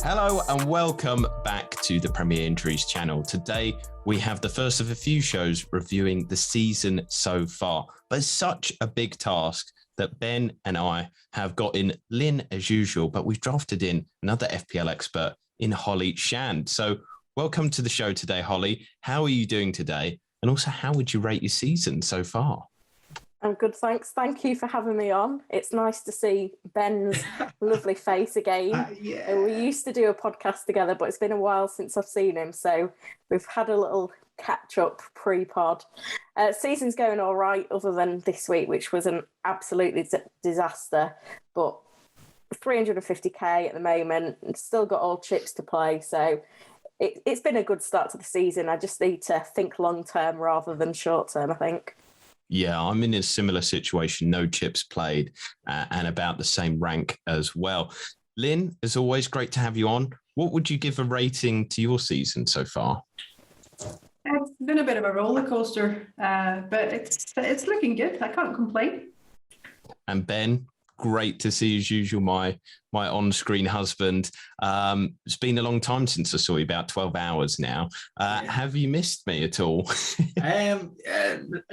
Hello and welcome back to the Premier Injuries channel. Today we have the first of a few shows reviewing the season so far, but it's such a big task that Ben and I have got in Linn as usual, but we've drafted in another FPL expert in Holly Shand. So welcome to the show today, Holly. How are you doing today? And also, how would you rate your season so far? I'm good, thanks. Thank you for having me on. It's nice to see Ben's lovely face again. We used to do a podcast together, but it's been a while since I've seen him. So we've had a little catch-up pre-pod. Season's going all right, other than this week, which was an absolutely disaster. But 350k at the moment, and still got all chips to play. So it's been a good start to the season. I just need to think long-term rather than short-term, I think. Yeah, I'm in a similar situation, no chips played, and about the same rank as well. Linn, as always, great to have you on. What would you give a rating to your season so far? It's been a bit of a roller coaster, but it's looking good. I can't complain. And Ben, great to see as usual, my on-screen husband. It's been a long time since I saw you, about 12 hours now. Have you missed me at all?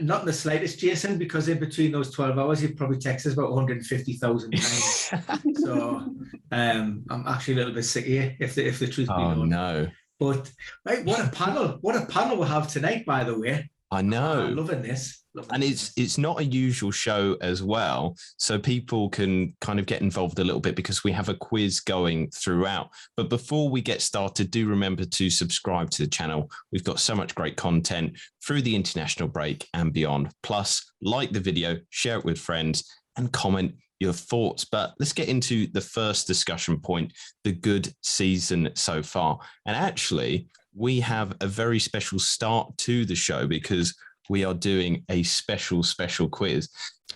Not in the slightest, Jason, because in between those 12 hours, you've probably texted about 150,000 times. So I'm actually a little bit sick here, if the truth be known. Oh, no. But right, what a panel. What a panel we have tonight, by the way. I know. I'm loving this. And it's not a usual show as well, so people can kind of get involved a little bit because we have a quiz going throughout. But before we get started, do remember to subscribe to the channel. We've got so much great content through the international break and beyond. Plus, like the video, share it with friends, and comment your thoughts. But let's get into the first discussion point, the good season so far. And actually, we have a very special start to the show because we are doing a special quiz.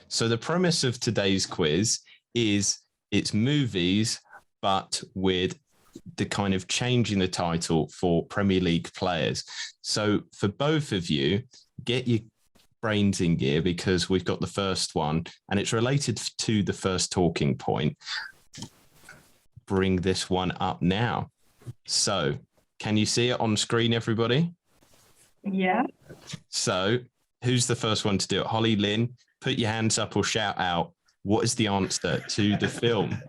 So the premise of today's quiz is it's movies, but with the kind of change in the title for Premier League players. So for both of you, get your brains in gear because we've got the first one and it's related to the first talking point. Bring this one up now. So can you see it on screen, everybody? Yeah. So who's the first one to do it? Holly, Linn, put your hands up or shout out. What is the answer to the film?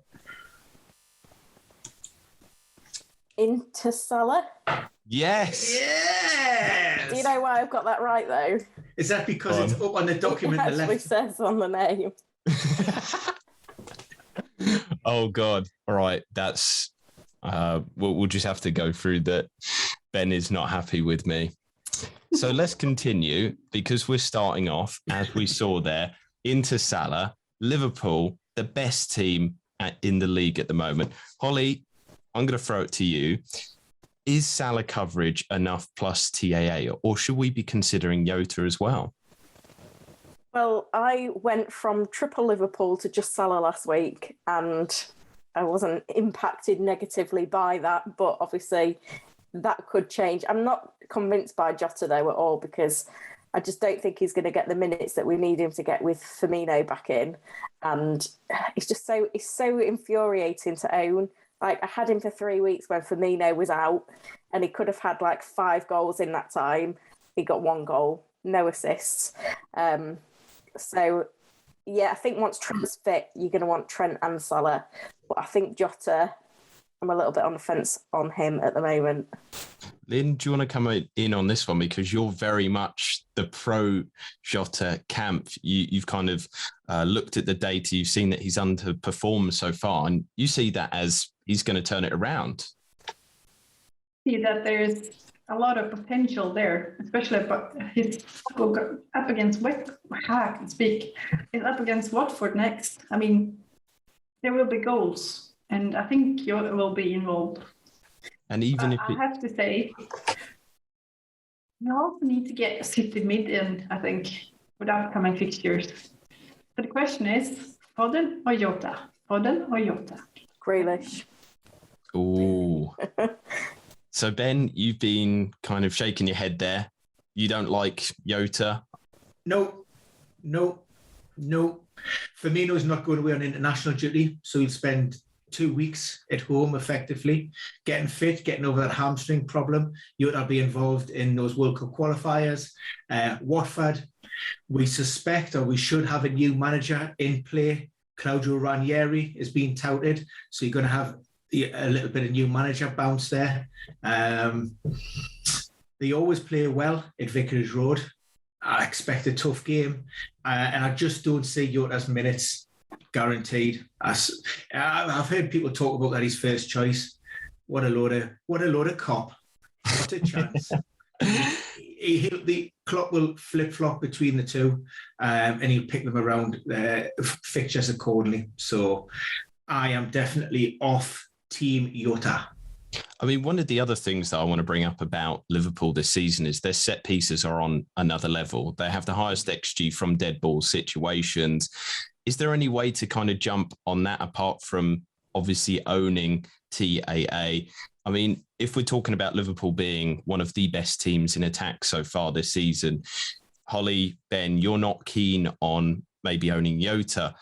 Interstellar? Yes. Yes. Do you know why I've got that right, though? Is that because it's up on the document It on the actually left? says on the name. Oh, God. All right. That's... we'll just have to go through that. Ben is not happy with me. So let's continue because we're starting off, as we saw there, Interstellar, Liverpool, the best team in the league at the moment. Holly, I'm going to throw it to you. Is Salah coverage enough plus TAA, or should we be considering Jota as well? Well, I went from triple Liverpool to just Salah last week, and I wasn't impacted negatively by that, but obviously that could change. I'm not convinced by Jota, though, at all, because I just don't think he's going to get the minutes that we need him to get with Firmino back in. And it's so infuriating to own. Like, I had him for 3 weeks when Firmino was out, and he could have had like 5 goals in that time. He got 1 goal, no assists. So, yeah, I think once Trent's fit, you're going to want Trent and Salah. But I think Jota, I'm a little bit on the fence on him at the moment. Linn, do you want to come in on this one? Because you're very much the pro-Jota camp. You've kind of looked at the data. You've seen that he's underperformed so far, and you see that as he's going to turn it around. See that there's a lot of potential there, especially he's up against He's up against Watford next. I mean, there will be goals, and I think Jota will be involved. And even if I have to say, you also need to get a City mid in, I think, with upcoming fixtures. But the question is, Foden or Jota? Foden or Jota? Grealish. Ooh. So, Ben, you've been kind of shaking your head there. You don't like Jota? No. Firmino's not going away on international duty, so he'll spend 2 weeks at home effectively, getting fit, getting over that hamstring problem. Jota be involved in those World Cup qualifiers. Watford, we suspect, or we should have a new manager in play. Claudio Ranieri is being touted, so you're going to have a little bit of new manager bounce there. They always play well at Vicarage Road. I expect a tough game, and I just don't see Jota's minutes guaranteed. I've heard people talk about that he's first choice. What a load of cop! What a chance! The clock will flip-flop between the two, and he'll pick them around fixtures accordingly. So I am definitely off Team Jota. I mean, one of the other things that I want to bring up about Liverpool this season is their set pieces are on another level. They have the highest XG from dead ball situations. Is there any way to kind of jump on that apart from obviously owning TAA? I mean, if we're talking about Liverpool being one of the best teams in attack so far this season, Holly, Ben, you're not keen on maybe owning Jota.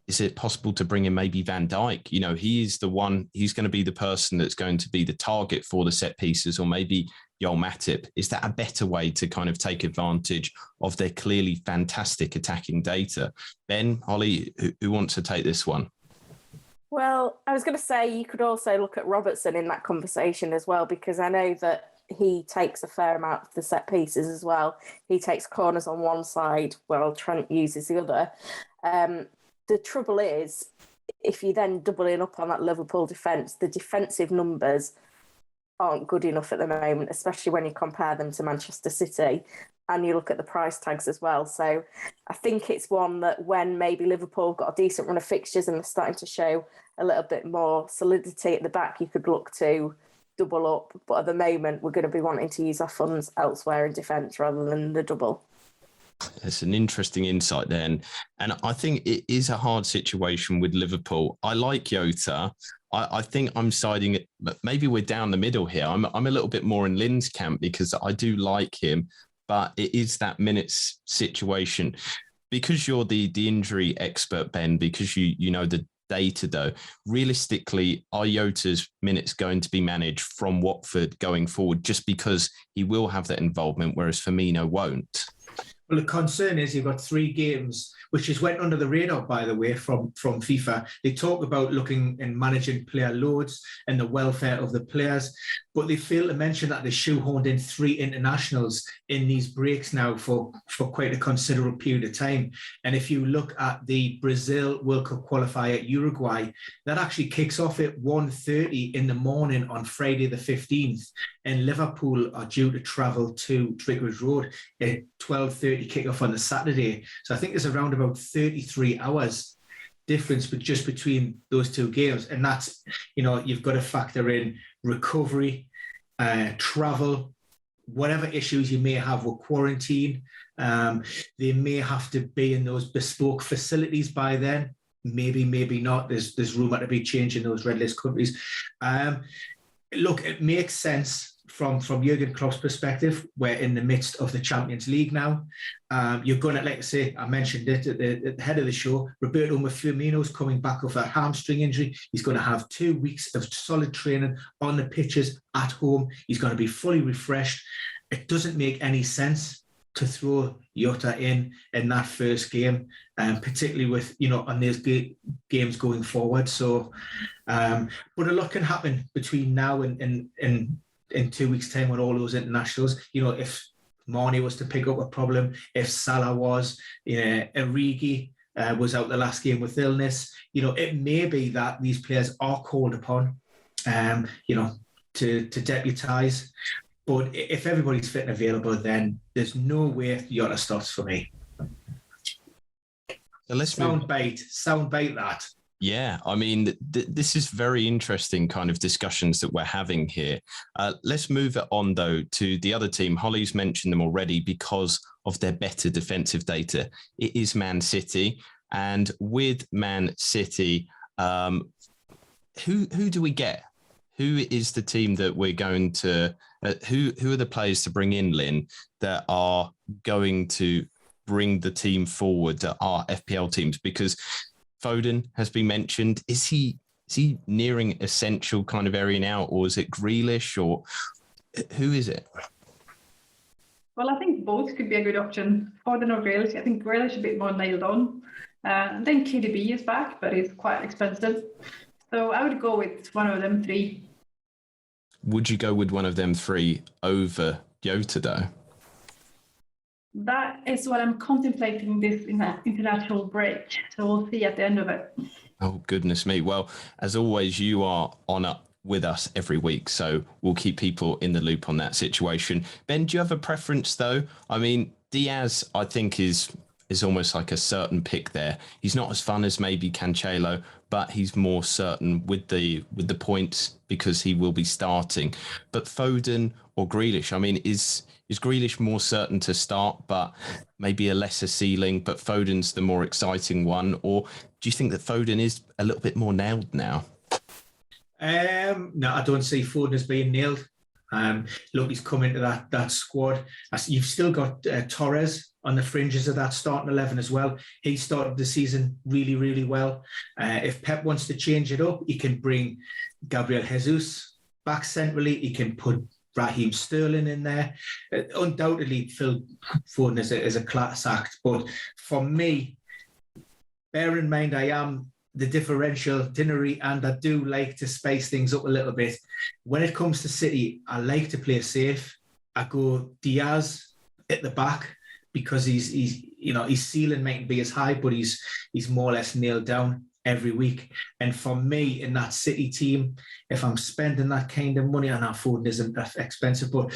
Is it possible to bring in maybe Van Dijk? You know, he is the one, he's going to be the person that's going to be the target for the set pieces, or maybe Joel Matip. Is that a better way to kind of take advantage of their clearly fantastic attacking data? Ben, Holly, who wants to take this one? Well, I was going to say you could also look at Robertson in that conversation as well, because I know that he takes a fair amount of the set pieces as well. He takes corners on one side while Trent uses the other. The trouble is, if you then doubling up on that Liverpool defence, the defensive numbers aren't good enough at the moment, especially when you compare them to Manchester City and you look at the price tags as well. So I think it's one that when maybe Liverpool got a decent run of fixtures and they're starting to show a little bit more solidity at the back, you could look to double up. But at the moment, we're going to be wanting to use our funds elsewhere in defence rather than the double. It's an interesting insight then. And I think it is a hard situation with Liverpool. I like Jota. I think I'm siding it, but maybe we're down the middle here. I'm a little bit more in Linn's camp because I do like him, but it is that minutes situation. Because you're the injury expert, Ben, because you know the data though, realistically, are Jota's minutes going to be managed from Watford going forward just because he will have that involvement, whereas Firmino won't? Well, the concern is you've got 3 games, which has went under the radar, by the way, from FIFA. They talk about looking and managing player loads and the welfare of the players, but they fail to mention that they shoehorned in 3 internationals in these breaks now for quite a considerable period of time. And if you look at the Brazil World Cup qualifier Uruguay, that actually kicks off at 1:30 in the morning on Friday the 15th. And Liverpool are due to travel to Vicarage Road at 12:30 kickoff on the Saturday. So I think there's around about 33 hours difference just between those 2 games. And that's, you know, you've got to factor in recovery, travel, whatever issues you may have with quarantine. They may have to be in those bespoke facilities by then. Maybe not. There's rumour to be changing those red list countries. Look, it makes sense from Jurgen Klopp's perspective. We're in the midst of the Champions League now. You're going to, like I say, I mentioned it at the head of the show, Roberto Firmino's coming back off a hamstring injury. He's going to have 2 weeks of solid training on the pitches at home. He's going to be fully refreshed. It doesn't make any sense to throw Jota in that first game, particularly with, you know, on these games going forward. So, but a lot can happen between now and in 2 weeks' time when all those internationals, you know, if Mane was to pick up a problem, if Salah was, Origi was out the last game with illness, you know, it may be that these players are called upon, you know, to deputise. But if everybody's fit and available, then there's no way Jota starts for me. So let's soundbite that. Yeah, I mean, this is very interesting kind of discussions that we're having here. Let's move it on, though, to the other team. Holly's mentioned them already because of their better defensive data. It is Man City. And with Man City, who do we get? Who is the team that we're going to who are the players to bring in, Linn, that are going to bring the team forward, our FPL teams? Because Foden has been mentioned. Is he is he nearing essential kind of area now, or is it Grealish, or who is it? Well, I think both could be a good option. Foden or Grealish. I think Grealish a bit more nailed on. And then KDB is back, but he's quite expensive. So I would go with one of them three. Would you go with one of them three over Jota, though? That is what I'm contemplating this international break. So we'll see at the end of it. Oh, goodness me. Well, as always, you are on up with us every week, so we'll keep people in the loop on that situation. Ben, do you have a preference, though? I mean, Diaz, I think, is almost like a certain pick there. He's not as fun as maybe Cancelo, but he's more certain with the points because he will be starting. But Foden or Grealish, I mean, is Grealish more certain to start, but maybe a lesser ceiling, but Foden's the more exciting one? Or do you think that Foden is a little bit more nailed now? No, I don't see Foden as being nailed. Look, he's come into that squad. You've still got Torres on the fringes of that starting 11 as well. He started the season really, really well. If Pep wants to change it up, he can bring Gabriel Jesus back centrally. He can put Raheem Sterling in there. Undoubtedly, Phil Foden is a class act. But for me, bear in mind, I am the differential Dinnery, and I do like to spice things up a little bit. When it comes to City, I like to play safe. I go Diaz at the back because he's his ceiling mightn't be as high, but he's more or less nailed down every week. And for me in that City team, if I'm spending that kind of money, I know Foden isn't expensive, but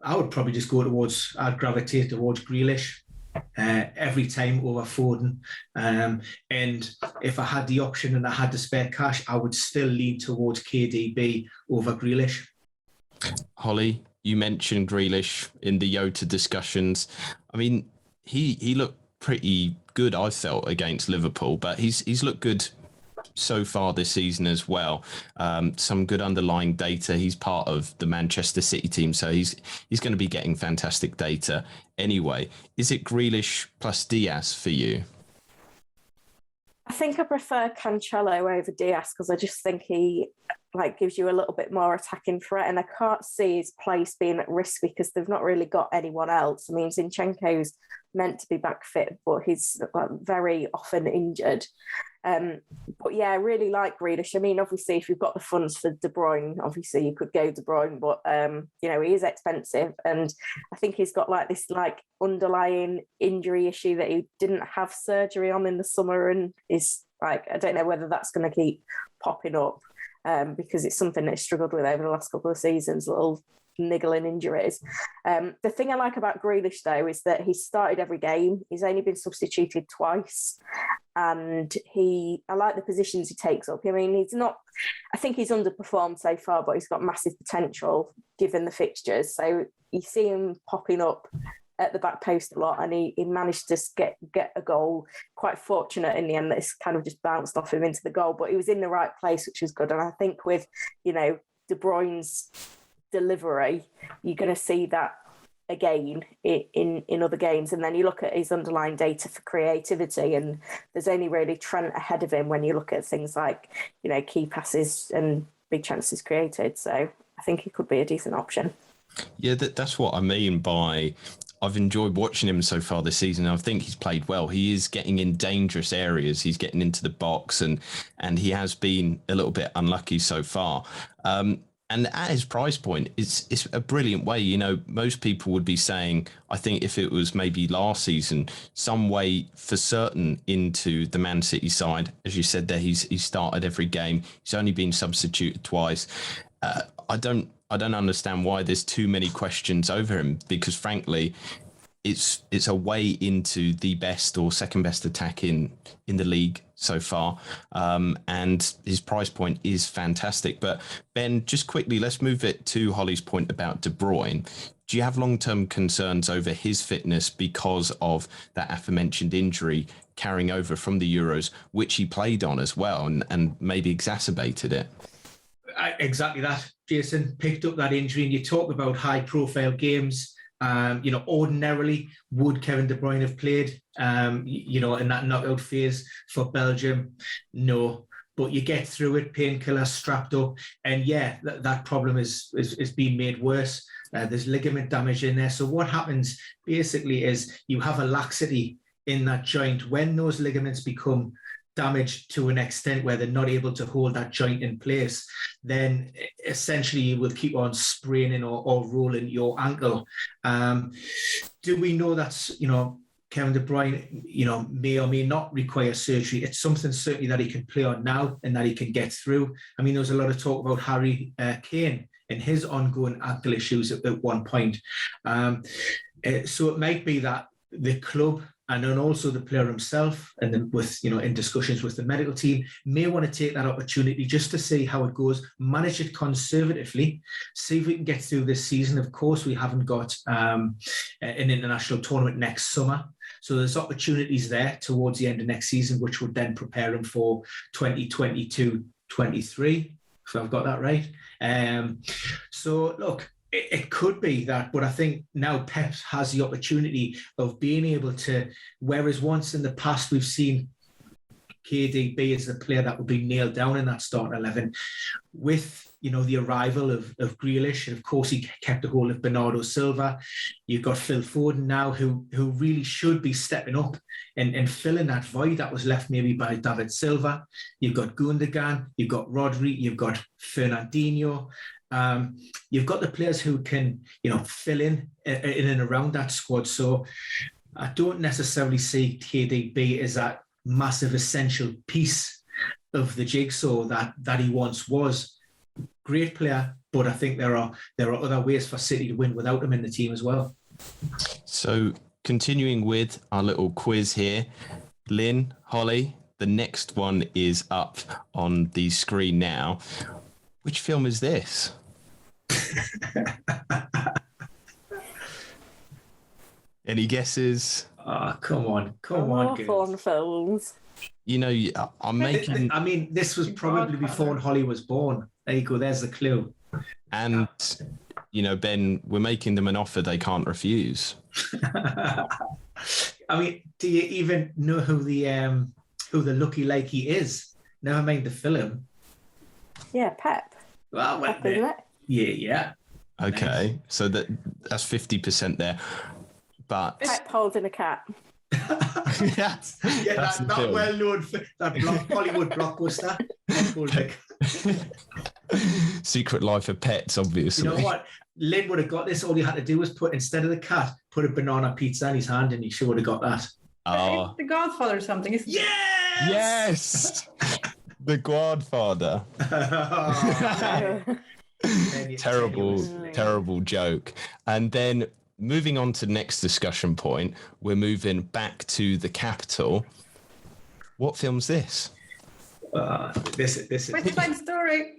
I would probably just I'd gravitate towards Grealish every time over Foden. And if I had the option and I had the spare cash, I would still lean towards KDB over Grealish. Holly, you mentioned Grealish in the Jota discussions. I mean, he looked pretty good, I felt, against Liverpool, but he's looked good so far this season as well. Some good underlying data. He's part of the Manchester City team, so he's going to be getting fantastic data anyway. Is it Grealish plus Diaz for you? I think I prefer Cancelo over Diaz because I just think he gives you a little bit more attacking threat, and I can't see his place being at risk because they've not really got anyone else. I mean, Zinchenko's meant to be back fit, but he's very often injured. But yeah, I really like Grealish. I mean, obviously, if you've got the funds for De Bruyne, obviously you could go De Bruyne, but he is expensive, and I think he's got this underlying injury issue that he didn't have surgery on in the summer, and is I don't know whether that's going to keep popping up. Because it's something that he's struggled with over the last couple of seasons, little niggling injuries. The thing I like about Grealish, though, is that he's started every game. He's only been substituted twice. And I like the positions he takes up. I mean, I think he's underperformed so far, but he's got massive potential given the fixtures. So you see him popping up at the back post a lot, and he managed to get a goal. Quite fortunate in the end that it's kind of just bounced off him into the goal, but he was in the right place, which was good. And I think with De Bruyne's delivery, you're going to see that again in other games. And then you look at his underlying data for creativity, and there's only really Trent ahead of him when you look at things like key passes and big chances created. So I think he could be a decent option. Yeah, that's what I mean by I've enjoyed watching him so far this season. I think he's played well. He is getting in dangerous areas. He's getting into the box, and he has been a little bit unlucky so far. And at his price point, it's a brilliant way. Most people would be saying, I think if it was maybe last season, some way for certain into the Man City side. As you said there, he's started every game. He's only been substituted twice. I don't understand why there's too many questions over him, because frankly, it's a way into the best or second best attack in the league so far. And his price point is fantastic. But Ben, just quickly, let's move it to Holly's point about De Bruyne. Do you have long-term concerns over his fitness because of that aforementioned injury carrying over from the Euros, which he played on as well and maybe exacerbated it? Exactly that. Jason picked up that injury, and you talk about high-profile games. Ordinarily, would Kevin De Bruyne have played, in that knockout phase for Belgium? No. but you get through it, painkillers strapped up, and that problem is being made worse. There's ligament damage in there. So what happens basically is you have a laxity in that joint. When those ligaments become damaged to an extent where they're not able to hold that joint in place, then essentially you will keep on spraining or rolling your ankle. Do we know that's, Kevin De Bruyne, may or may not require surgery? It's something certainly that he can play on now and that he can get through. I mean, there was a lot of talk about Harry Kane and his ongoing ankle issues at one point. So it might be that the club and then also the player himself, and then with, in discussions with the medical team, may want to take that opportunity just to see how it goes, manage it conservatively, see if we can get through this season. Of course, we haven't got an international tournament next summer. So there's opportunities there towards the end of next season, which would then prepare him for 2022-23, if I've got that right. So look, it could be that, but I think now Pep has the opportunity of being able to, whereas once in the past we've seen KDB as the player that would be nailed down in that starting 11, with the arrival of Grealish, and of course he kept a hold of Bernardo Silva. You've got Phil Foden now, who really should be stepping up and filling that void that was left maybe by David Silva. You've got Gundogan, you've got Rodri, you've got Fernandinho. You've got the players who can, fill in and around that squad. So I don't necessarily see KDB as that massive essential piece of the jigsaw that he once was. Great player, but I think there are other ways for City to win without him in the team as well. So continuing with our little quiz here, Lynn, Holly, the next one is up on the screen now. Which film is this? Any guesses? Oh, come on, Hawthorne films. I'm making... I mean, this was probably before Holly was born. There you go, there's the clue. And, Ben, we're making them an offer they can't refuse. I mean, do you even know who the Lucky Likey is? Never mind the film. Yeah, Pep. Well, Pep, isn't it? Yeah. Okay, nice. So that's 50% there. But Pep holding a cat. Yes. Yeah, that well-known Hollywood blockbuster. Secret Life of Pets, obviously. You know what? Lynn would have got this. All he had to do was instead of the cat, put a banana pizza in his hand, and he sure would have got that. It's The Godfather or something, isn't it? Yes! The Godfather. Terrible joke. And then moving on to next discussion point, we're moving back to the capital. What film's this? This is West Side Story.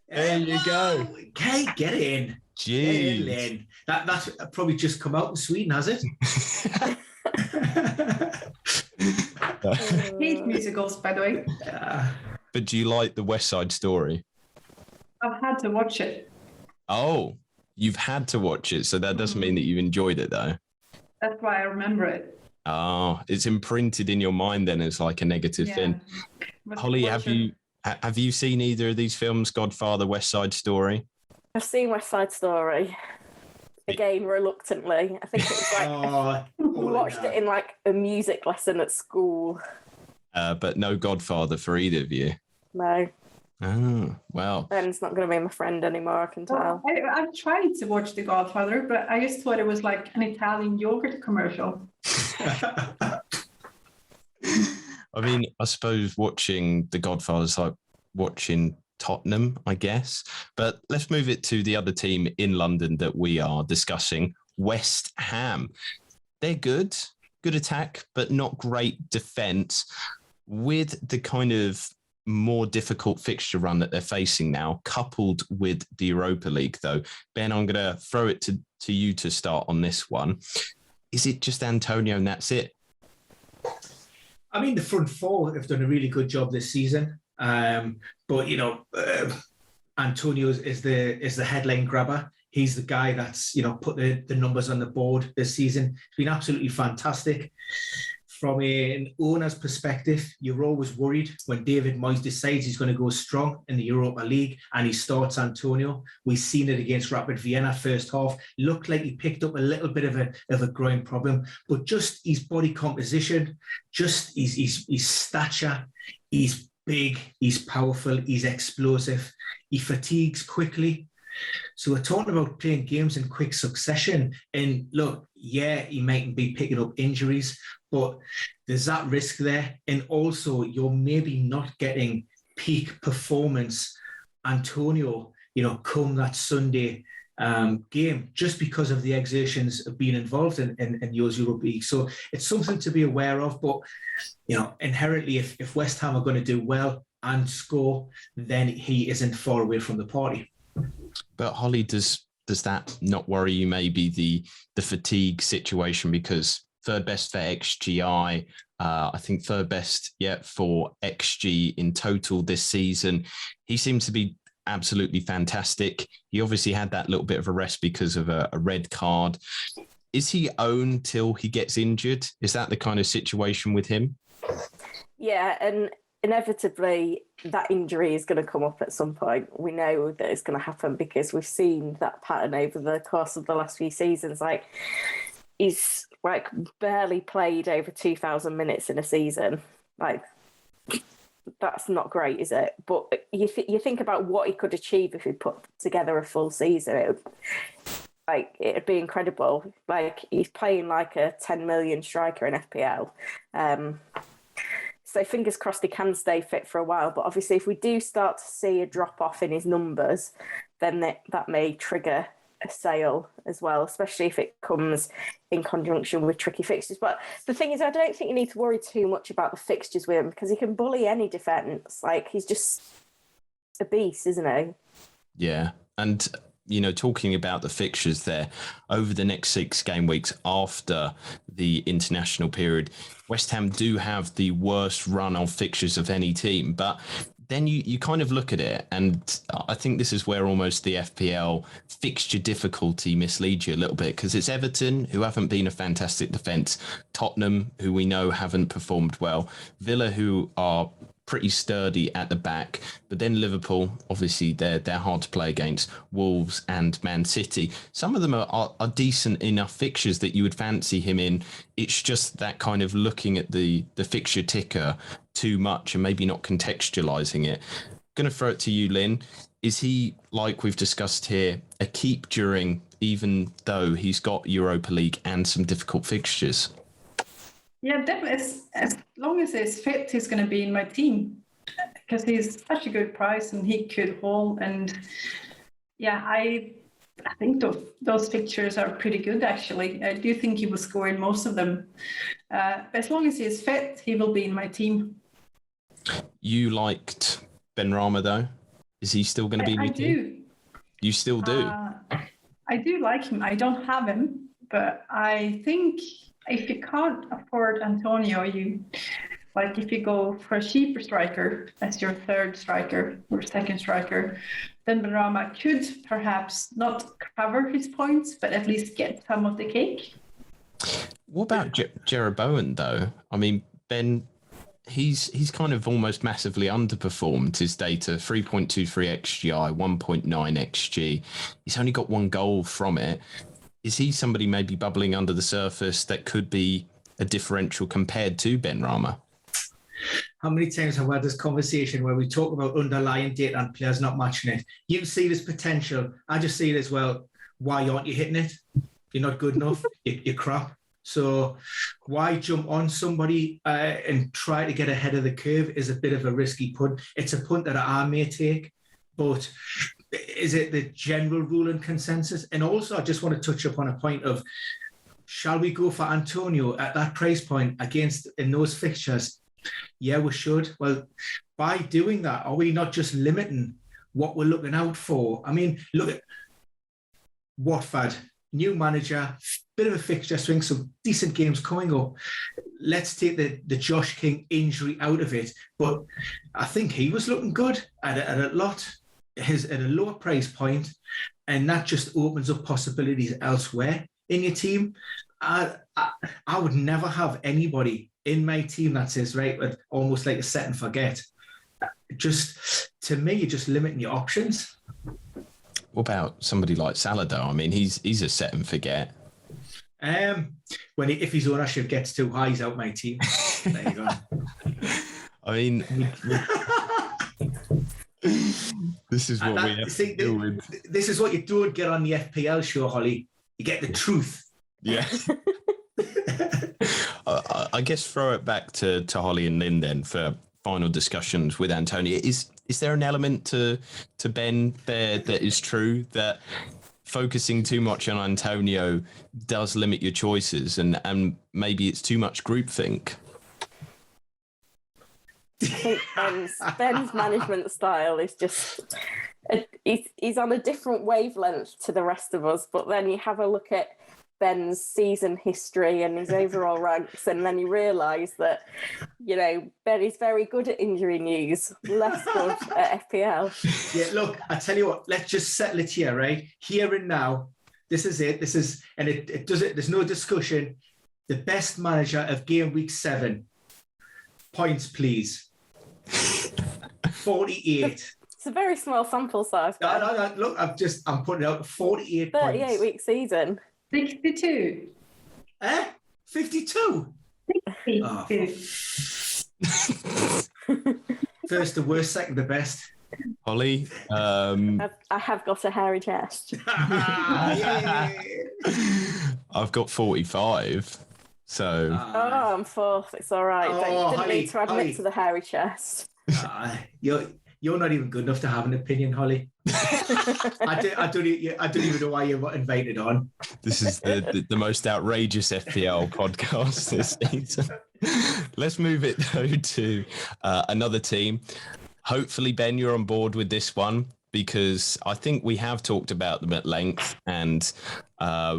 There you go. Okay, get in. Jeez. Get in. That's probably just come out in Sweden, has it? Hate musicals, by the way. But do you like the West Side Story? I've had to watch it. Oh, you've had to watch it, so that doesn't mean that you enjoyed it, though. That's why I remember it. Oh, it's imprinted in your mind then as like a negative thing. Holly, have you seen either of these films, Godfather, West Side Story? I've seen West Side Story. Again, reluctantly. I think it was we watched it in like a music lesson at school. But no Godfather for either of you? No. Oh, well. Ben's not going to be my friend anymore, I can tell. I've tried to watch The Godfather, but I just thought it was like an Italian yogurt commercial. I mean, I suppose watching The Godfather is like watching Tottenham, I guess. But let's move it to the other team in London that we are discussing, West Ham. They're good attack, but not great defence. With the kind of more difficult fixture run that they're facing now, coupled with the Europa League, though. Ben, I'm going to throw it to you to start on this one. Is it just Antonio and that's it? I mean, the front four have done a really good job this season. But, Antonio is the headline grabber. He's the guy that's, put the numbers on the board this season. It's been absolutely fantastic. from an owner's perspective, you're always worried when David Moyes decides he's going to go strong in the Europa League and he starts Antonio. We've seen it against Rapid Vienna first half. Looked like he picked up a little bit of a groin problem, but just his body composition, just his stature, he's big, he's powerful, he's explosive, he fatigues quickly. So we're talking about playing games in quick succession. And look, yeah, he mightn't be picking up injuries, but there's that risk there. And also, you're maybe not getting peak performance Antonio, come that Sunday game, just because of the exertions of being involved in yours Europa League. So it's something to be aware of. But, inherently, if West Ham are going to do well and score, then he isn't far away from the party. But Holly, does that not worry you, maybe the fatigue situation? Because third best for XGI, I think third best yet for XG in total this season. He seems to be absolutely fantastic. He obviously had that little bit of a rest because of a red card. Is he owned till he gets injured? Is that the kind of situation with him? Yeah, and inevitably that injury is going to come up at some point. We know that it's going to happen because we've seen that pattern over the course of the last few seasons. He's barely played over 2,000 minutes in a season. That's not great, is it? But you think about what he could achieve if he put together a full season. It'd be incredible. He's playing like a 10 million striker in FPL. So fingers crossed he can stay fit for a while. But obviously, if we do start to see a drop off in his numbers, then that may trigger a sale as well, especially if it comes in conjunction with tricky fixtures. But the thing is, I don't think you need to worry too much about the fixtures with him because he can bully any defence. He's just a beast, isn't he? Yeah. And talking about the fixtures there, over the next 6 game weeks after the international period, West Ham do have the worst run of fixtures of any team. But then you kind of look at it, and I think this is where almost the FPL fixture difficulty misleads you a little bit, because it's Everton, who haven't been a fantastic defence, Tottenham, who we know haven't performed well, Villa, who are pretty sturdy at the back, but then Liverpool, obviously they're hard to play against, Wolves and Man City. Some of them are decent enough fixtures that you would fancy him in. It's just that kind of looking at the fixture ticker too much and maybe not contextualising it. Going to throw it to you, Lynn. Is he, like we've discussed here, a keep during, even though he's got Europa League and some difficult fixtures? Yeah, definitely. As long as he's fit, he's going to be in my team because he's such a good price and he could hold. And yeah, I think those fixtures are pretty good, actually. I do think he will score in most of them. But as long as he is fit, he will be in my team. You liked Benrahma, though? Is he still going to be in your team? I do. You still do? I do like him. I don't have him, but I think if you can't afford Antonio, if you go for a cheaper striker as your third striker or second striker, then Benrahma could perhaps not cover his points, but at least get some of the cake. What about Jeroboam, though? I mean, Ben, he's kind of almost massively underperformed his data. 3.23 XGI, 1.9 XG. He's only got 1 goal from it. Is he somebody maybe bubbling under the surface that could be a differential compared to Benrahma? How many times have we had this conversation where we talk about underlying data and players not matching it? You can see this potential. I just see it as, well, why aren't you hitting it? You're not good enough. You're crap. So why jump on somebody and try to get ahead of the curve is a bit of a risky punt. It's a punt that I may take, but is it the general rule and consensus? And also, I just want to touch upon a point of, shall we go for Antonio at that price point in those fixtures? Yeah, we should. Well, by doing that, are we not just limiting what we're looking out for? I mean, look at Watford, new manager, bit of a fixture swing, some decent games coming up. Let's take the Josh King injury out of it. But I think he was looking good at a lower price point, and that just opens up possibilities elsewhere in your team. I would never have anybody in my team that says, right, almost like a set and forget. Just, to me, you're just limiting your options. What about somebody like Salah, though? I mean, he's a set and forget. If his ownership gets too high, he's out my team. There you go. I mean, this is what we have to deal with. This is what you don't get on the FPL show, Holly. You get the truth. Yeah. I guess throw it back to Holly and Lynn then for final discussions with Antonio. Is there an element to Ben there that is true, that focusing too much on Antonio does limit your choices, and maybe it's too much groupthink? I think Ben's management style is just, he's on a different wavelength to the rest of us, but then you have a look at Ben's season history and his overall ranks, and then you realise that, Ben is very good at injury news, less good at FPL. Yeah, look, I tell you what, let's just settle it here, right? Here and now, this is it. And it does it, there's no discussion. The best manager of game week 7. Points, please. 48. It's a very small sample size. No. Look, I'm putting it out 48 points. 38-week season. 62. 52? 52. Oh. First the worst, second the best. Holly? I have got a hairy chest. I've got 45. So I'm fourth. It's all right. Didn't need to admit to the hairy chest. You're not even good enough to have an opinion, Holly. I don't even know why you're invited on. This is the most outrageous FPL podcast this season. Let's move it though to another team. Hopefully, Ben, you're on board with this one, because I think we have talked about them at length, and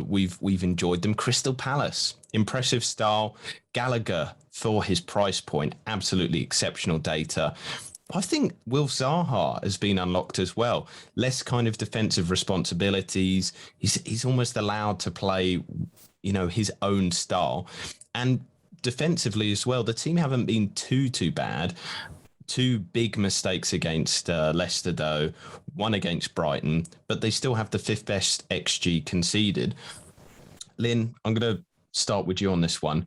we've enjoyed them. Crystal Palace, impressive style. Gallagher, for his price point, absolutely exceptional data. I think Will Zaha has been unlocked as well. Less kind of defensive responsibilities. He's almost allowed to play, his own style. And defensively as well, the team haven't been too bad. 2 big mistakes against Leicester, though, 1 against Brighton, but they still have the 5th best XG conceded. Lynn, I'm going to start with you on this one.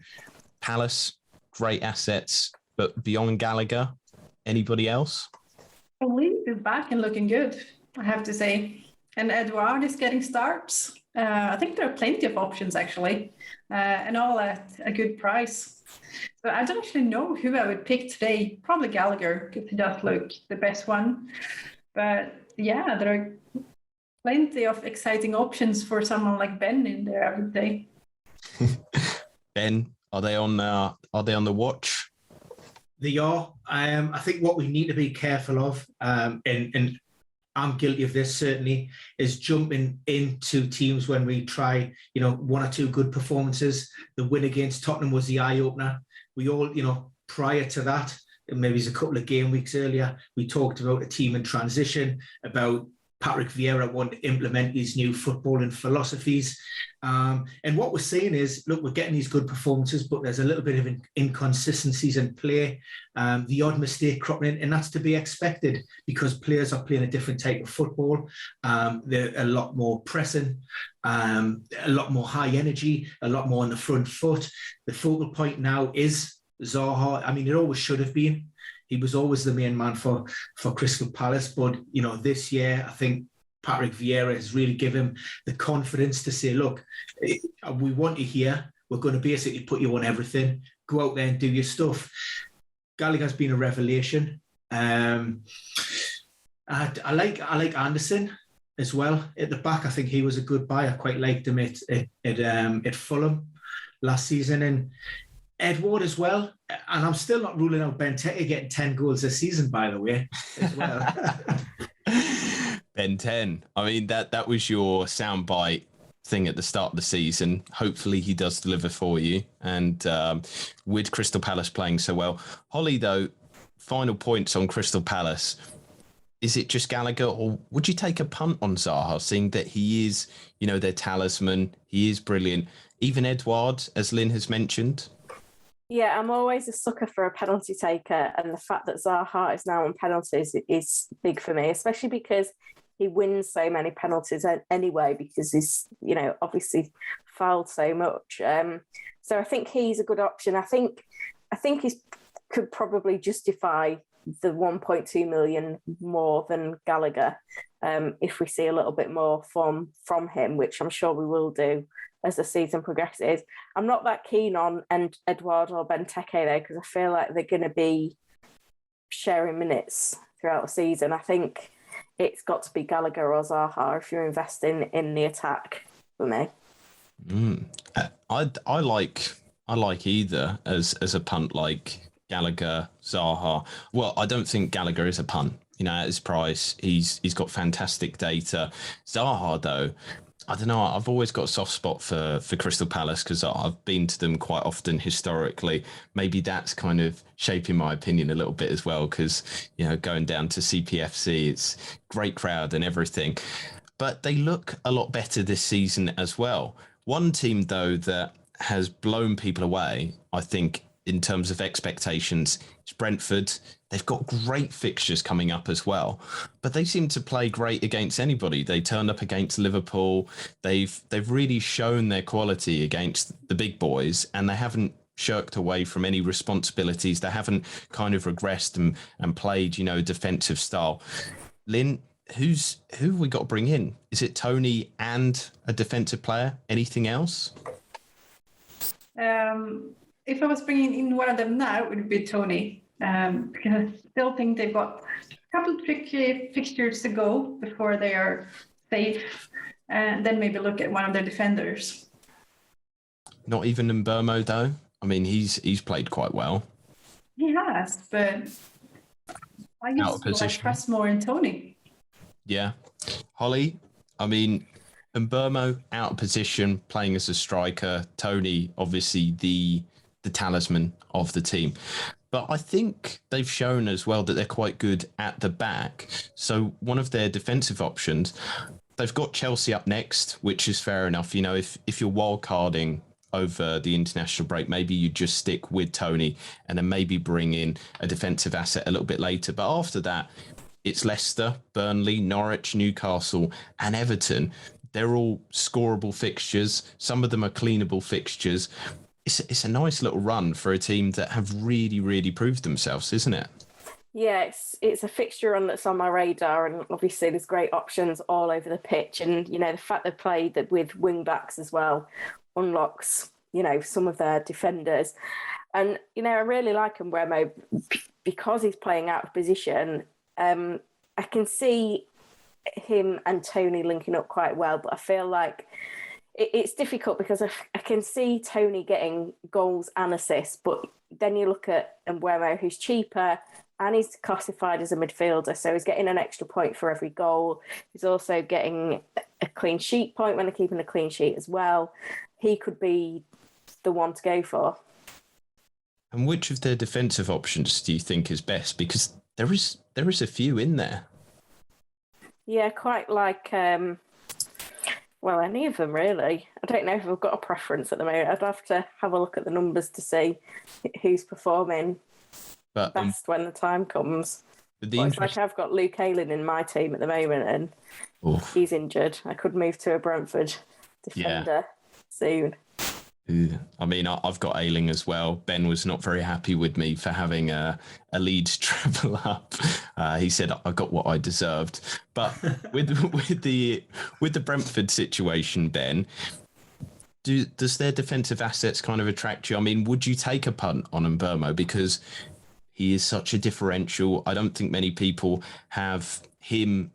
Palace, great assets, but beyond Gallagher, anybody else? Leeds is back and looking good, I have to say. And Edouard is getting starts. I think there are plenty of options, actually, and all at a good price. So I don't actually know who I would pick today. Probably Gallagher, because he does look the best one. But yeah, there are plenty of exciting options for someone like Ben in there, I would say. Ben, are they on the watch? They are. I think what we need to be careful of, and I'm guilty of this certainly, is jumping into teams when we try, 1 or 2 good performances. The win against Tottenham was the eye-opener. We all, prior to that, maybe it's a couple of game weeks earlier, we talked about a team in transition, about Patrick Vieira wanting to implement these new footballing philosophies. And what we're seeing is, look, we're getting these good performances, but there's a little bit of inconsistencies in play, the odd mistake cropping in, and that's to be expected because players are playing a different type of football. They're a lot more pressing, a lot more high energy, a lot more on the front foot. The focal point now is Zaha. I mean, it always should have been. He was always the main man for Crystal Palace. But, this year, I think Patrick Vieira has really given him the confidence to say, look, we want you here. We're going to basically put you on everything. Go out there and do your stuff. Gallagher's been a revelation. I like Anderson as well at the back. I think he was a good buy. I quite liked him at Fulham last season. And Edward as well. And I'm still not ruling out Benteke getting 10 goals this season, by the way, as well. Ben 10. I mean, that was your soundbite thing at the start of the season. Hopefully he does deliver for you. And with Crystal Palace playing so well. Holly, though, final points on Crystal Palace. Is it just Gallagher, or would you take a punt on Zaha, seeing that he is, their talisman? He is brilliant. Even Edouard, as Lynn has mentioned. Yeah, I'm always a sucker for a penalty taker, and the fact that Zaha is now on penalties is big for me, especially because he wins so many penalties anyway, because he's, obviously fouled so much. So I think he's a good option. I think he could probably justify the 1.2 million more than Gallagher if we see a little bit more from him, which I'm sure we will do as the season progresses. I'm not that keen on Edouard or Benteke though, because I feel like they're going to be sharing minutes throughout the season. I think it's got to be Gallagher or Zaha if you're investing in the attack for me. I like either as a punt, like Gallagher, Zaha. Well, I don't think Gallagher is a punt. At his price, he's got fantastic data. Zaha, though, I don't know. I've always got a soft spot for Crystal Palace because I've been to them quite often historically. Maybe that's kind of shaping my opinion a little bit as well because, going down to CPFC, it's great crowd and everything. But they look a lot better this season as well. One team, though, that has blown people away, I think, in terms of expectations, is Brentford. They've got great fixtures coming up as well, but they seem to play great against anybody. They turned up against Liverpool. They've really shown their quality against the big boys, and they haven't shirked away from any responsibilities. They haven't kind of regressed and played, a defensive style. Lynn, who have we got to bring in? Is it Tony and a defensive player? Anything else? If I was bringing in one of them now, it would be Tony. Because I still think they've got a couple of tricky fixtures to go before they are safe, and then maybe look at one of their defenders. Not even Mbeumo, though. I mean, he's played quite well. He has, but I just trust more in Tony. Yeah, Holly. I mean, Mbeumo out of position, playing as a striker. Tony, obviously the talisman of the team. But I think they've shown as well that they're quite good at the back. So one of their defensive options, they've got Chelsea up next, which is fair enough. If you're wildcarding over the international break, maybe you just stick with Tony and then maybe bring in a defensive asset a little bit later. But after that, it's Leicester, Burnley, Norwich, Newcastle, and Everton. They're all scoreable fixtures. Some of them are cleanable fixtures. It's a nice little run for a team that have really, really proved themselves, isn't it? Yeah, it's a fixture run that's on my radar, and obviously there's great options all over the pitch. And, the fact they've played with wing backs as well unlocks, some of their defenders. And, I really like Mbeumo because he's playing out of position. I can see him and Tony linking up quite well, but I feel like it's difficult because I can see Tony getting goals and assists, but then you look at Mbeumo, who's cheaper and he's classified as a midfielder, so he's getting an extra point for every goal. He's also getting a clean sheet point when they're keeping a clean sheet as well. He could be the one to go for. And which of their defensive options do you think is best? Because there is a few in there. Yeah, quite like... Well, any of them, really. I don't know if I've got a preference at the moment. I'd have to have a look at the numbers to see who's performing best when the time comes. It's like I've got Luke Ayling in my team at the moment, and he's injured. I could move to a Brentford defender soon. I mean, I've got Ayling as well. Ben was not very happy with me for having a Leeds treble up. He said I got what I deserved. But with the Brentford situation, Ben, does their defensive assets kind of attract you? I mean, would you take a punt on Mbeumo because he is such a differential? I don't think many people have him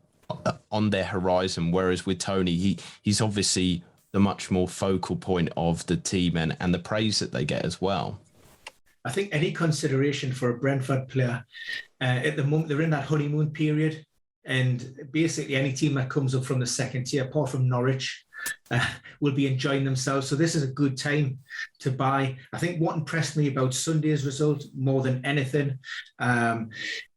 on their horizon. Whereas with Tony, he's obviously the much more focal point of the team and the praise that they get as well. I think any consideration for a Brentford player at the moment, they're in that honeymoon period, and basically any team that comes up from the second tier, apart from Norwich, will be enjoying themselves. So this is a good time to buy. I think what impressed me about Sunday's result more than anything,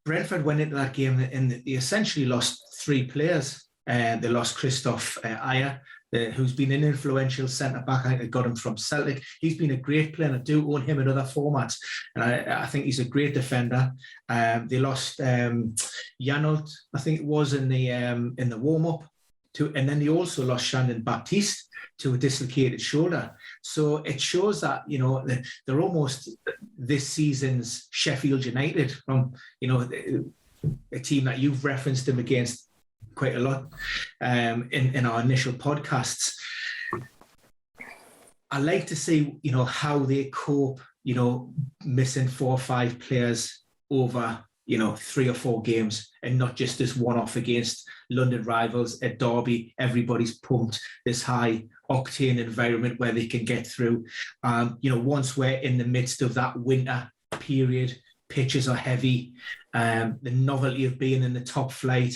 Brentford went into that game and they essentially lost three players. They lost Christoph Ayer, who's been an influential centre-back. I think they got him from Celtic. He's been a great player, and I do own him in other formats. And I think he's a great defender. They lost Janelt, I think it was, in the warm-up. And then they also lost Shandon Baptiste to a dislocated shoulder. So it shows that, they're almost this season's Sheffield United from, a team that you've referenced them against quite a lot in our initial podcasts. I like to see, how they cope, missing 4 or 5 players over, 3 or 4 games, and not just this one-off against London rivals at Derby. Everybody's pumped, this high octane environment where they can get through. Once we're in the midst of that winter period, pitches are heavy. The novelty of being in the top flight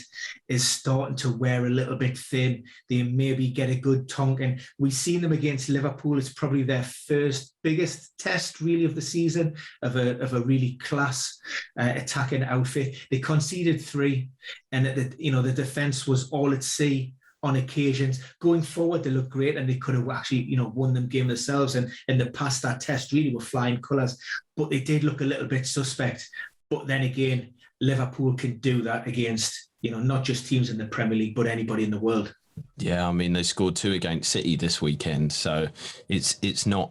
is starting to wear a little bit thin. They maybe get a good tonking. We've seen them against Liverpool. It's probably their first biggest test, really, of the season of a really class attacking outfit. They conceded 3, and the defence was all at sea on occasions. Going forward, they look great, and they could have actually, won them game themselves. And in the past, that test really were flying colours, but they did look a little bit suspect. But then again, Liverpool can do that against, not just teams in the Premier League, but anybody in the world. Yeah, I mean, they scored 2 against City this weekend, so it's not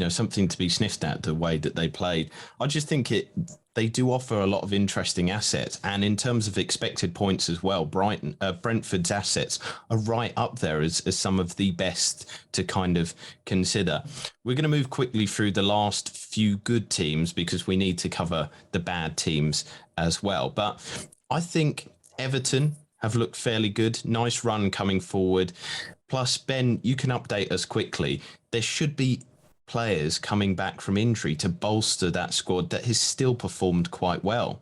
something to be sniffed at, the way that they played. I just think they do offer a lot of interesting assets, and in terms of expected points as well, Brentford's assets are right up there as some of the best to kind of consider. We're going to move quickly through the last few good teams because we need to cover the bad teams as well. But I think Everton have looked fairly good. Nice run coming forward. Plus, Ben, you can update us quickly. There should be players coming back from injury to bolster that squad that has still performed quite well.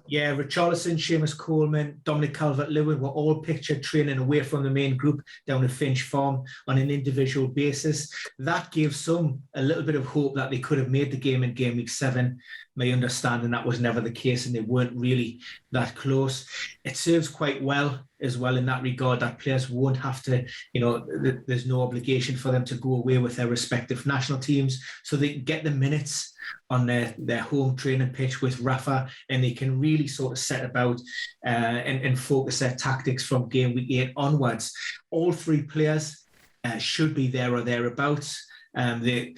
Yeah, Richarlison, Seamus Coleman, Dominic Calvert-Lewin were all pictured training away from the main group down at Finch Farm on an individual basis. That gave some a little bit of hope that they could have made the game in Game Week 7. My understanding that was never the case, and they weren't really that close. It serves quite well as well in that regard, that players won't have to, there's no obligation for them to go away with their respective national teams, so they can get the minutes on their home training pitch with Rafa, and they can really sort of set about and focus their tactics from Game Week 8 onwards. All 3 players should be there or thereabouts. The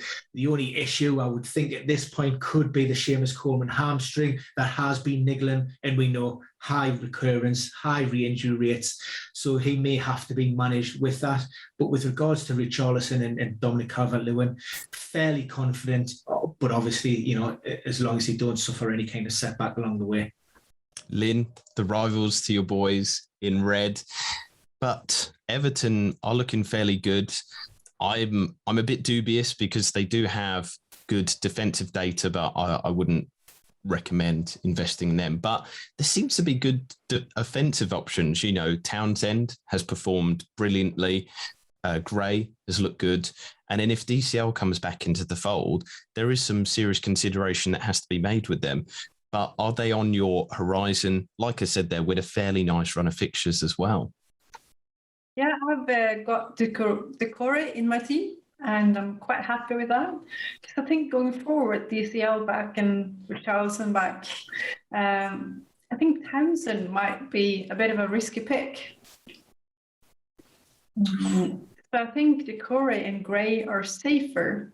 only issue I would think at this point could be the Seamus Coleman hamstring that has been niggling, and we know high recurrence, high re-injury rates, so he may have to be managed with that. But with regards to Richarlison and Dominic Calvert-Lewin, fairly confident, but obviously, as long as he don't suffer any kind of setback along the way. Lynn, the rivals to your boys in red, but Everton are looking fairly good. I'm a bit dubious because they do have good defensive data, but I wouldn't recommend investing in them. But there seems to be good offensive options. Townsend has performed brilliantly. Gray has looked good. And then if DCL comes back into the fold, there is some serious consideration that has to be made with them. But are they on your horizon? Like I said, they're with a fairly nice run of fixtures as well. Yeah, I've got Decore in my team, and I'm quite happy with that. Because I think going forward, DCL back and Richarlison back, I think Townsend might be a bit of a risky pick. So I think Decore and Gray are safer.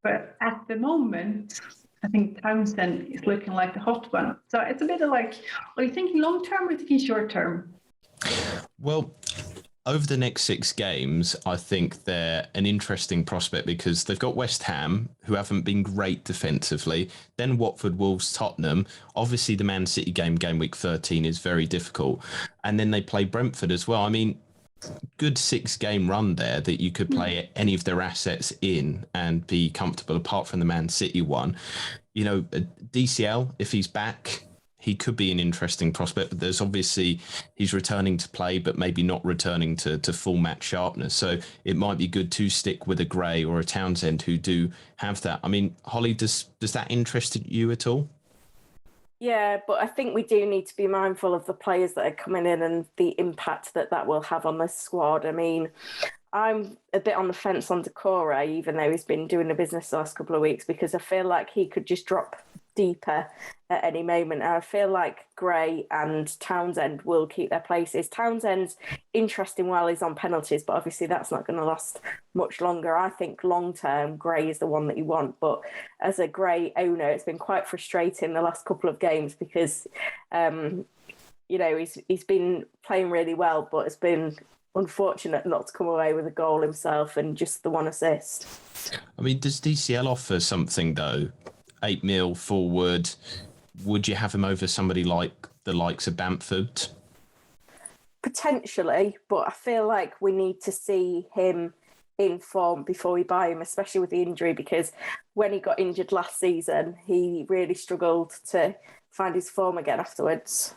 But at the moment, I think Townsend is looking like the hot one. So it's a bit of like, are you thinking long term or are you thinking short term? Well, over the next 6 games, I think they're an interesting prospect because they've got West Ham, who haven't been great defensively, then Watford, Wolves, Tottenham. Obviously, the Man City game week 13, is very difficult. And then they play Brentford as well. I mean, good 6-game run there that you could play any of their assets in and be comfortable, apart from the Man City one. DCL, if he's back, he could be an interesting prospect, but there's obviously he's returning to play, but maybe not returning to full match sharpness. So it might be good to stick with a Gray or a Townsend who do have that. I mean, Holly, does that interest you at all? Yeah, but I think we do need to be mindful of the players that are coming in and the impact that will have on the squad. I mean, I'm a bit on the fence on Decore, even though he's been doing the business the last couple of weeks, because I feel like he could just drop deeper at any moment. And I feel like Gray and Townsend will keep their places. Townsend's interesting while he's on penalties, but obviously that's not going to last much longer. I think long-term, Gray is the one that you want. But as a Gray owner, it's been quite frustrating the last couple of games because, he's been playing really well, but it's been unfortunate not to come away with a goal himself and just the one assist. I mean, does DCL offer something though? 8 mil forward. Would you have him over somebody like the likes of Bamford? Potentially, but I feel like we need to see him in form before we buy him, especially with the injury, because when he got injured last season, he really struggled to find his form again afterwards.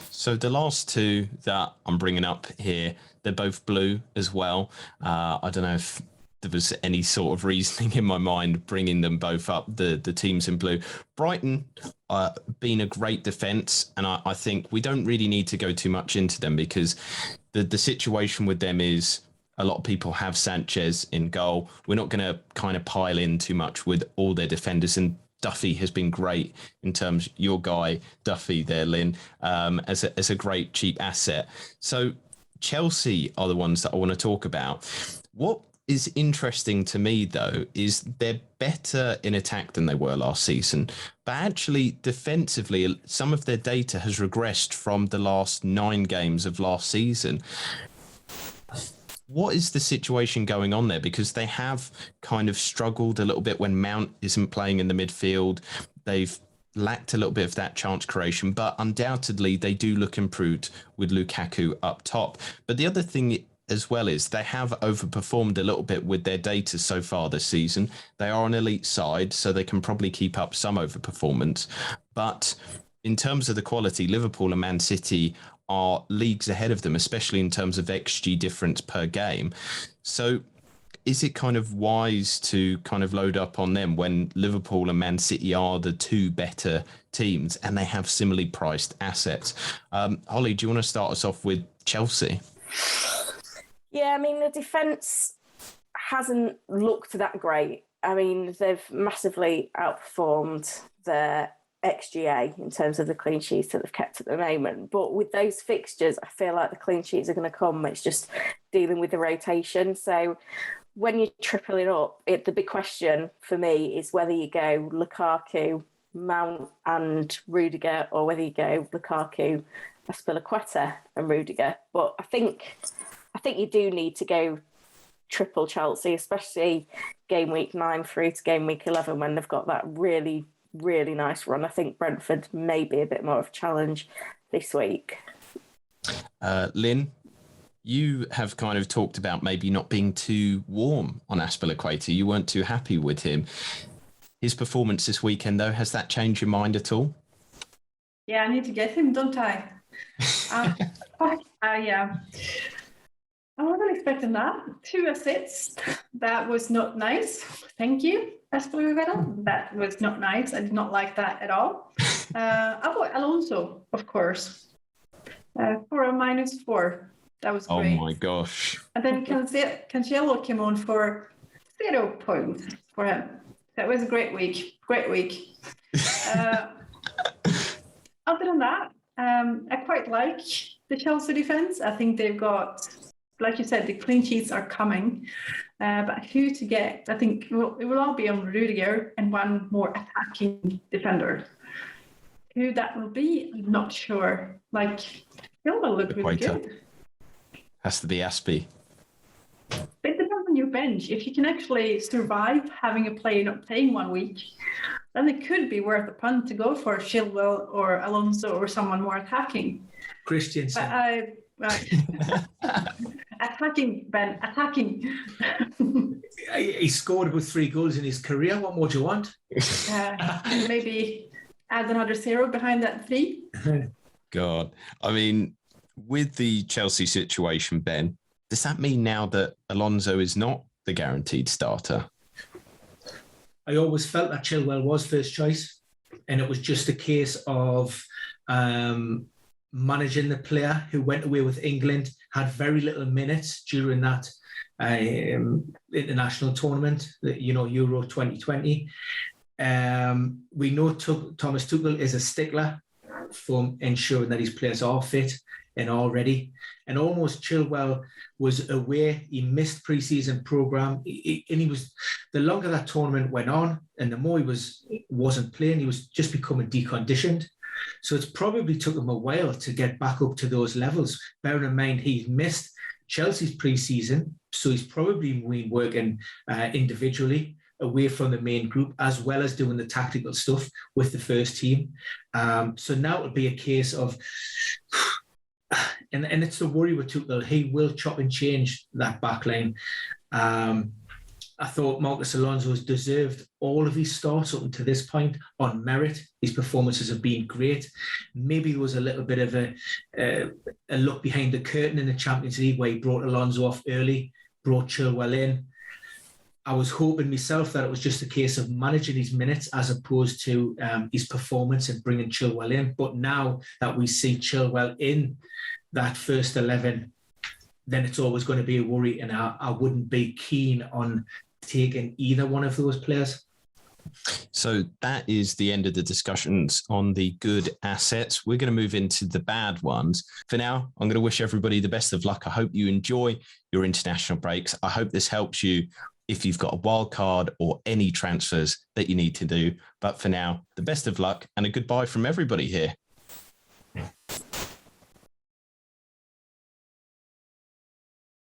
So the last two that I'm bringing up here, they're both blue as well. I don't know if there was any sort of reasoning in my mind bringing them both up, the teams in blue. Brighton being a great defence, and I think we don't really need to go too much into them because the situation with them is a lot of people have Sanchez in goal. We're not going to kind of pile in too much with all their defenders, and Duffy has been great in terms, your guy Duffy there, Lynn, as a great cheap asset. So Chelsea are the ones that I want to talk about. What is interesting to me, though, is they're better in attack than they were last season. But actually, defensively, some of their data has regressed from the last 9 games of last season. What is the situation going on there? Because they have kind of struggled a little bit when Mount isn't playing in the midfield. They've lacked a little bit of that chance creation, but undoubtedly they do look improved with Lukaku up top. But the other thing as well is they have overperformed a little bit with their data so far this season. They are an elite side, so they can probably keep up some overperformance. But in terms of the quality, Liverpool and Man City are leagues ahead of them, especially in terms of XG difference per game. So is it kind of wise to kind of load up on them when Liverpool and Man City are the two better teams and they have similarly priced assets? Holly, do you want to start us off with Chelsea? Yeah, I mean, the defence hasn't looked that great. I mean, they've massively outperformed their XGA in terms of the clean sheets that they've kept at the moment. But with those fixtures, I feel like the clean sheets are going to come. It's just dealing with the rotation. So when you're tripling up, the big question for me is whether you go Lukaku, Mount and Rudiger, or whether you go Lukaku, Azpilicueta and Rudiger. But I think you do need to go triple Chelsea, especially game week 9 through to game week 11 when they've got that really, really nice run. I think Brentford may be a bit more of a challenge this week. Lynn, you have kind of talked about maybe not being too warm on Azpilicueta. You weren't too happy with him. His performance this weekend, though, has that changed your mind at all? Yeah, I need to get him, don't I? Yeah. I wasn't expecting that. 2 assists. That was not nice. Thank you, Azpilicueta. That was not nice. I did not like that at all. Alonso, of course. For a -4. That was great. Oh my gosh. And then Cancelo came on for 0 points for him. That was a great week. Great week. Other than that, I quite like the Chelsea defense. I think they've got, like you said, the clean sheets are coming. But who to get? I think it will all be on Rudiger and one more attacking defender. Who that will be, I'm not sure. Like, it will look really good. Has to be Aspie. It depends on your bench. If you can actually survive having a player not playing 1 week, then it could be worth a punt to go for Chilwell or Alonso or someone more attacking. Christensen. Attacking, Ben, attacking. He scored about 3 goals in his career. What more do you want? Maybe add another 0 behind that 3. God. I mean, with the Chelsea situation, Ben, does that mean now that Alonso is not the guaranteed starter? I always felt that Chilwell was first choice. and it was just a case of managing the player who went away with England, had very little minutes during that international tournament, Euro 2020. We know Thomas Tuchel is a stickler for ensuring that his players are fit and are ready. And almost Chilwell was away. He missed pre-season program, and he was. The longer that tournament went on, and the more he wasn't playing, he was just becoming deconditioned. So it's probably took him a while to get back up to those levels. Bearing in mind he's missed Chelsea's pre-season, so he's probably been working individually away from the main group, as well as doing the tactical stuff with the first team. So now it'll be a case of, and it's the worry with Tuchel, he will chop and change that back line. I thought Marcus Alonso has deserved all of his starts up to this point on merit. His performances have been great. Maybe there was a little bit of a look behind the curtain in the Champions League where he brought Alonso off early, brought Chilwell in. I was hoping myself that it was just a case of managing his minutes as opposed to his performance and bringing Chilwell in. But now that we see Chilwell in that first 11, then it's always going to be a worry, and I wouldn't be keen on taking either one of those players. So that is the end of the discussions on the good assets. We're going to move into the bad ones. For now, I'm going to wish everybody the best of luck. I hope you enjoy your international breaks. I hope this helps you if you've got a wild card or any transfers that you need to do. But for now, the best of luck and a goodbye from everybody here.